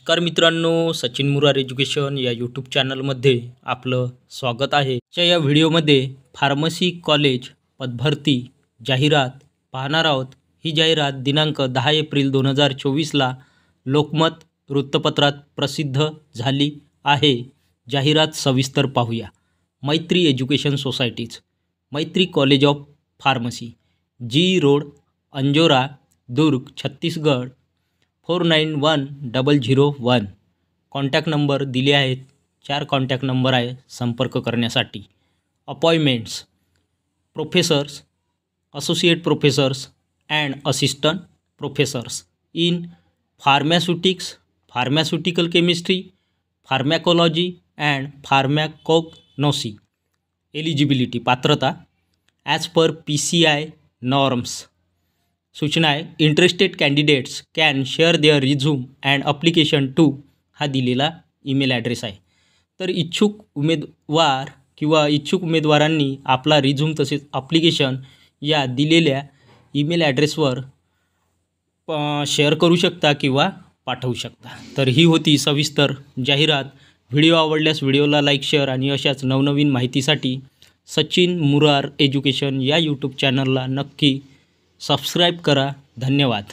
नमस्कार मित्रांनो, सचिन मुरार एज्युकेशन या यूट्यूब चॅनलमध्ये आपलं स्वागत आहे. या व्हिडिओमध्ये फार्मसी कॉलेज पदभरती जाहिरात पाहणार आहोत. ही जाहिरात दिनांक 10 एप्रिल 2024ला लोकमत वृत्तपत्रात प्रसिद्ध झाली आहे. जाहिरात सविस्तर पाहूया. Maitri education societies, Maitri college of pharmacy, G road, Anjora, Durg, Chhattisgarh 491001. Contact number दिले आहेत. 4 कॉन्टॅक्ट नंबर आहे संपर्क करण्यासाठी. Appointments: professors, associate professors and assistant professors in pharmaceutics, pharmaceutical chemistry, pharmacology and pharmacognosy. Eligibility: पात्रता ॲज पर PCI नॉर्म्स. सूचना आहे, interested candidates can share their resume and application to, हा दिलेला ईमेल ॲड्रेस आहे. तर इच्छुक उमेदवारांनी आपला रिझ्यूम तसेच अप्लिकेशन या दिलेल्या ईमेल ॲड्रेसवर शेअर करू शकता किंवा पाठवू शकता. तर ही होती सविस्तर जाहिरात. व्हिडिओ आवडल्यास व्हिडिओला लाईक, शेअर आणि अशाच नवनवीन माहितीसाठी सचिन मुरार एज्युकेशन या यूट्यूब चॅनलला नक्की सबस्क्राईब करा. धन्यवाद.